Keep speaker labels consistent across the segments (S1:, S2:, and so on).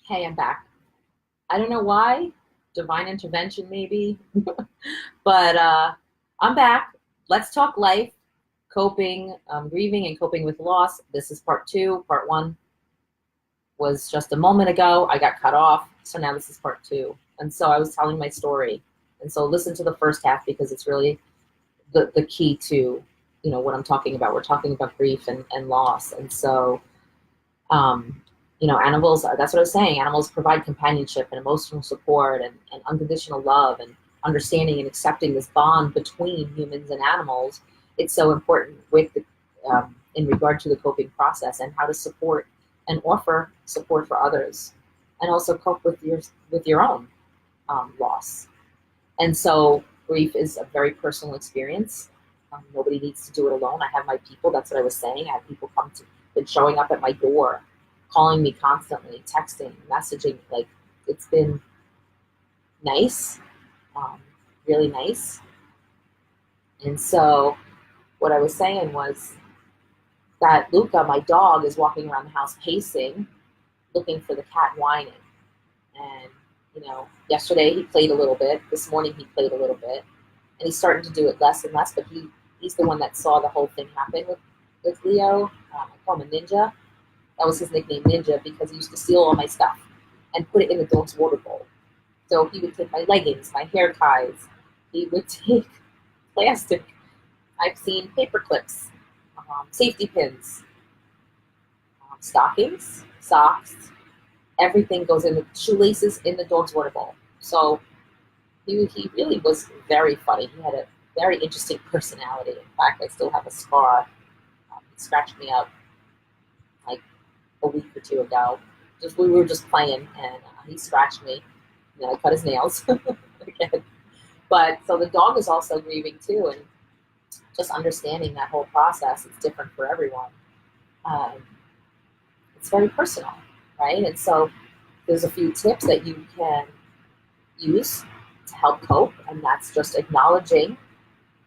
S1: Hey, I'm back. I don't know why, divine intervention maybe, but I'm back. Let's talk life, coping, grieving, and coping with loss. This is part two. Part one was just a moment ago. I got cut off, so now this is part two. And so I was telling my story. And so listen to the first half because it's really the key to, what I'm talking about. We're talking about grief and loss. And so um, animals, that's what I was saying. Animals provide companionship and emotional support and unconditional love and understanding and accepting this bond between humans and animals. It's so important in regard to the coping process and how to support and offer support for others and also cope with your own loss. And so grief is a very personal experience. Nobody needs to do it alone. I have my people. That's what I was saying. I have people been showing up at my door, calling me constantly, texting, messaging. Like, it's been nice, um, really nice. And so what I was saying was that Luca, my dog, is walking around the house pacing, looking for the cat whining. And, yesterday he played a little bit. This morning he played a little bit. And he's starting to do it less and less, but he's the one that saw the whole thing happen with Leo. I call him a ninja. That was his nickname, Ninja, because he used to steal all my stuff and put it in the dog's water bowl. So he would take my leggings, my hair ties. He would take plastic. I've seen paper clips, safety pins, stockings, socks. Everything goes in the shoelaces in the dog's water bowl. So he really was very funny. He had a very interesting personality. In fact, I still have a scar. He scratched me up like a week or two ago. We were just playing, and he scratched me. And then I cut his nails again. But so the dog is also grieving too, and just understanding that whole process. It's different for everyone. Um, it's very personal, right? And so there's a few tips that you can use to help cope, and that's just acknowledging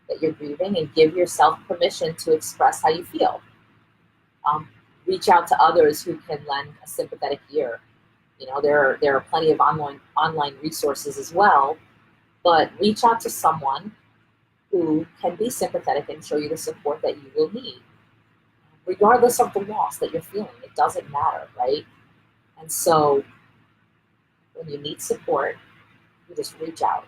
S1: that you're grieving and give yourself permission to express how you feel. Reach out to others who can lend a sympathetic ear. There are plenty of online resources as well, but reach out to someone who can be sympathetic and show you the support that you will need, regardless of the loss that you're feeling. It doesn't matter, right? And so when you need support, you just reach out.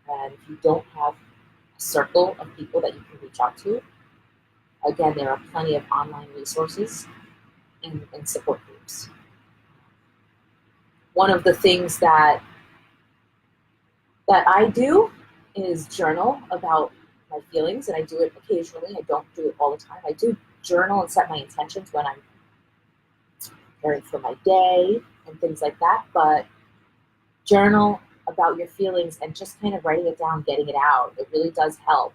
S1: And if you don't have a circle of people that you can reach out to, again, there are plenty of online resources and support groups. One of the things that I do is journal about my feelings, and I do it occasionally. I don't do it all the time. I do journal and set my intentions when I'm preparing for my day and things like that, but journal about your feelings and just kind of writing it down, getting it out. It really does help.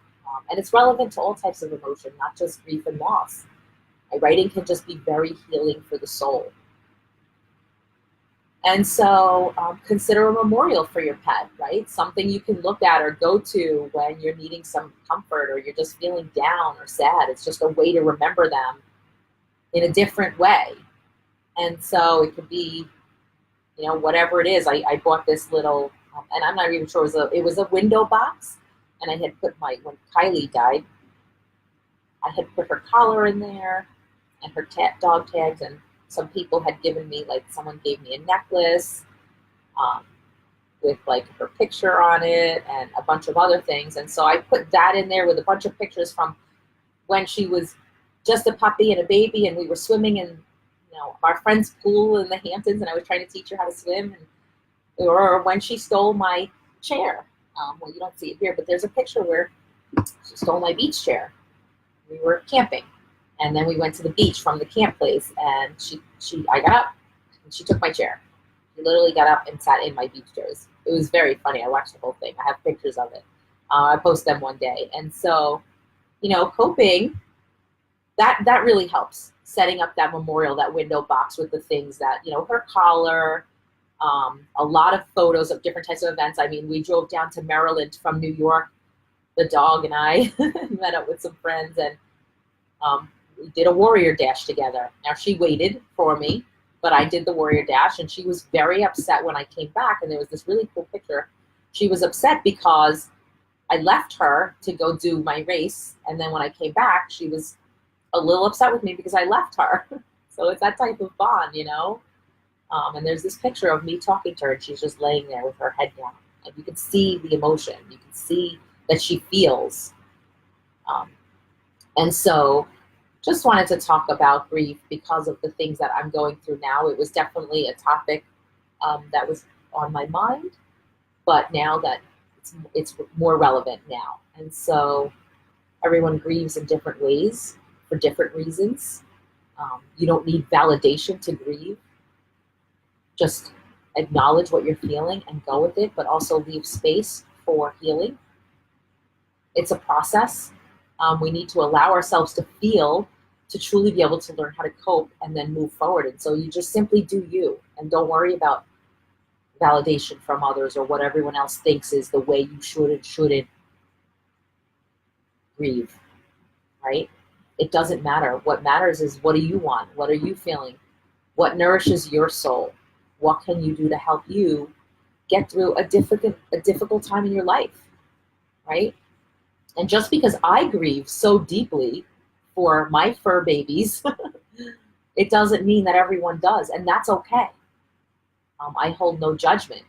S1: And it's relevant to all types of emotion, not just grief and loss. Writing can just be very healing for the soul. And so consider a memorial for your pet, right? Something you can look at or go to when you're needing some comfort or you're just feeling down or sad. It's just a way to remember them in a different way. And so it could be, whatever it is. I bought this little, and I'm not even sure, it was a window box. And I had put when Kylie died, I had put her collar in there and her dog tags, and some people had given me, someone gave me a necklace with her picture on it and a bunch of other things. And so I put that in there with a bunch of pictures from when she was just a puppy and a baby, and we were swimming in our friend's pool in the Hamptons, and I was trying to teach her how to swim, or when she stole my chair. Well, you don't see it here, but there's a picture where she stole my beach chair. We were camping, and then we went to the beach from the camp place, and I got up, and she took my chair. She literally got up and sat in my beach chairs. It was very funny. I watched the whole thing. I have pictures of it. I post them one day. And so, coping, that really helps. Setting up that memorial, that window box with the things that, her collar, a lot of photos of different types of events. I mean, we drove down to Maryland from New York, the dog and I met up with some friends, and we did a warrior dash together. Now, she waited for me, but I did the Warrior Dash, and she was very upset when I came back. And there was this really cool picture. She was upset because I left her to go do my race, and then when I came back, she was a little upset with me because I left her. So it's that type of bond, you know? And there's this picture of me talking to her, and she's just laying there with her head down. And you can see the emotion. You can see that she feels. And so just wanted to talk about grief because of the things that I'm going through now. It was definitely a topic that was on my mind, but now that it's more relevant now. And so everyone grieves in different ways for different reasons. You don't need validation to grieve. Just acknowledge what you're feeling and go with it, but also leave space for healing. It's a process. We need to allow ourselves to feel to truly be able to learn how to cope and then move forward. And so you just simply do you, and don't worry about validation from others or what everyone else thinks is the way you should and shouldn't grieve, right? It doesn't matter. What matters is, what do you want? What are you feeling? What nourishes your soul? What can you do to help you get through a difficult time in your life, right? And just because I grieve so deeply for my fur babies, it doesn't mean that everyone does, and that's okay. I hold no judgment,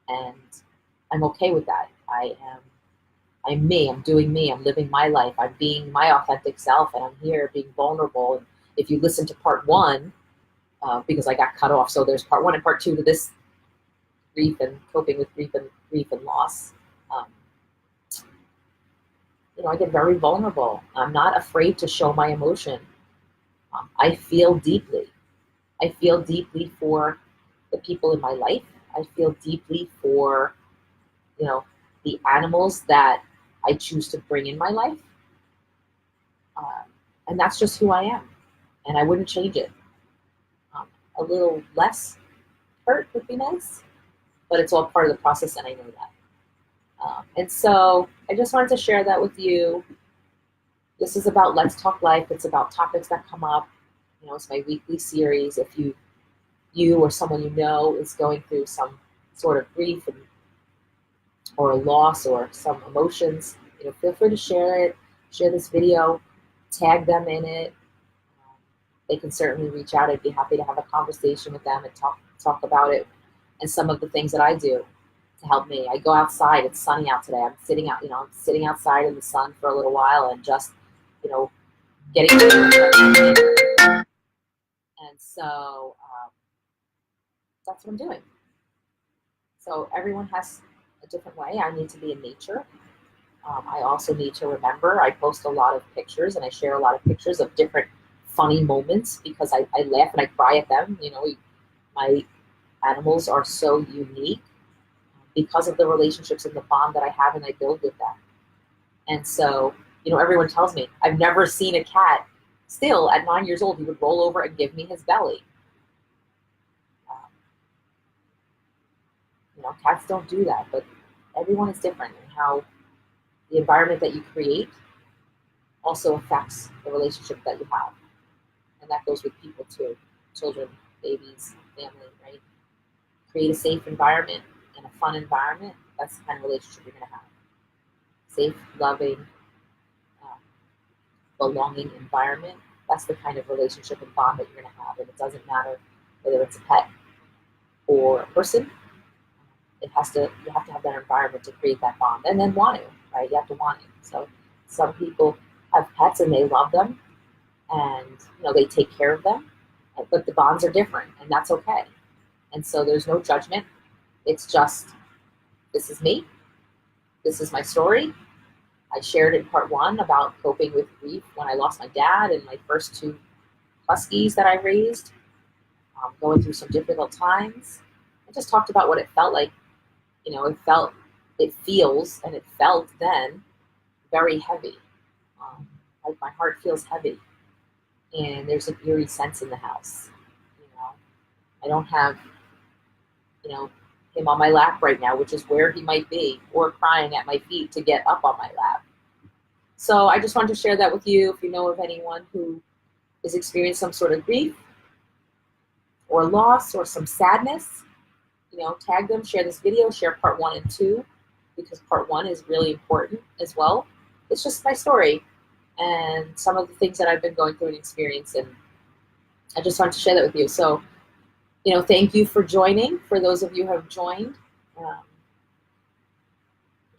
S1: and I'm okay with that. I'm me, I'm doing me, I'm living my life, I'm being my authentic self, and I'm here being vulnerable. And if you listen to part one, because I got cut off, so there's part one and part two to this grief and coping with grief and loss. I get very vulnerable. I'm not afraid to show my emotion. I feel deeply. I feel deeply for the people in my life. I feel deeply for, the animals that I choose to bring in my life. And that's just who I am. And I wouldn't change it. A little less hurt would be nice, but it's all part of the process, and I know that. And so I just wanted to share that with you. This is about Let's Talk Life. It's about topics that come up. It's my weekly series. If you or someone you know is going through some sort of grief or a loss or some emotions, feel free to share it. Share this video. Tag them in it. They can certainly reach out. I'd be happy to have a conversation with them and talk about it and some of the things that I do to help me. I go outside. It's sunny out today. I'm sitting outside in the sun for a little while and just, getting and so that's what I'm doing. So everyone has a different way. I need to be in nature. I also need to remember. I post a lot of pictures and I share a lot of pictures of different funny moments because I laugh and I cry at them. My animals are so unique because of the relationships and the bond that I have and I build with them. And so, everyone tells me, I've never seen a cat still at 9 years old, he would roll over and give me his belly. Cats don't do that, but everyone is different, and how the environment that you create also affects the relationship that you have. And that goes with people too, children, babies, family, right? Create a safe environment and a fun environment. That's the kind of relationship you're going to have. Safe, loving, belonging environment. That's the kind of relationship and bond that you're going to have. And it doesn't matter whether it's a pet or a person. You have to have that environment to create that bond, and then want to, right? You have to want it. So some people have pets and they love them, and they take care of them, but the bonds are different, and that's okay. And so there's no judgment. It's just, this is me. This is my story. I shared in part one about coping with grief when I lost my dad and my first two huskies that I raised, going through some difficult times. I just talked about what it felt like. It feels, and it felt then very heavy. Like my heart feels heavy, and there's an eerie sense in the house. I don't have, him on my lap right now, which is where he might be, or crying at my feet to get up on my lap. So I just wanted to share that with you. If you know of anyone who is experiencing some sort of grief, or loss or some sadness, tag them, share this video, share part 1 and 2, because part 1 is really important as well. It's just my story and some of the things that I've been going through and experiencing, and I just wanted to share that with you. So, thank you for joining. For those of you who have joined, a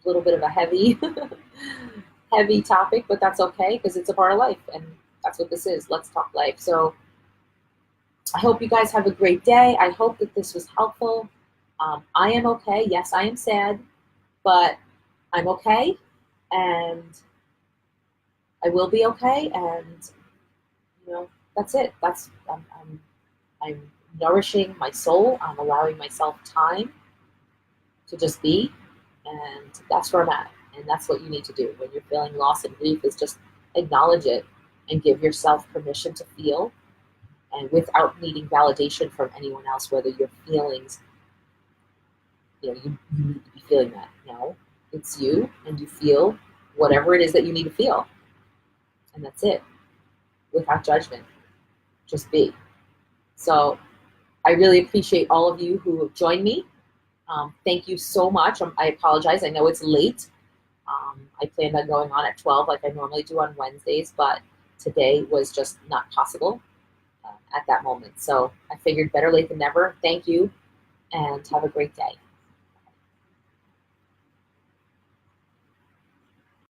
S1: little bit of a heavy, heavy topic, but that's okay because it's a part of life, and that's what this is. Let's talk life. So I hope you guys have a great day. I hope that this was helpful. I am okay. Yes, I am sad, but I'm okay, and I will be okay. And that's it. I'm nourishing my soul. I'm allowing myself time to just be, and that's where I'm at. And that's what you need to do when you're feeling loss and grief, is just acknowledge it and give yourself permission to feel, and without needing validation from anyone else, whether your feelings, you need to be feeling that. No, it's you, and you feel whatever it is that you need to feel. And that's it, without judgment. Just be. So I really appreciate all of you who have joined me. Thank you so much. I apologize. I know it's late. I planned on going on at 12 like I normally do on Wednesdays, but today was just not possible at that moment. So I figured better late than never. Thank you, and have a great day.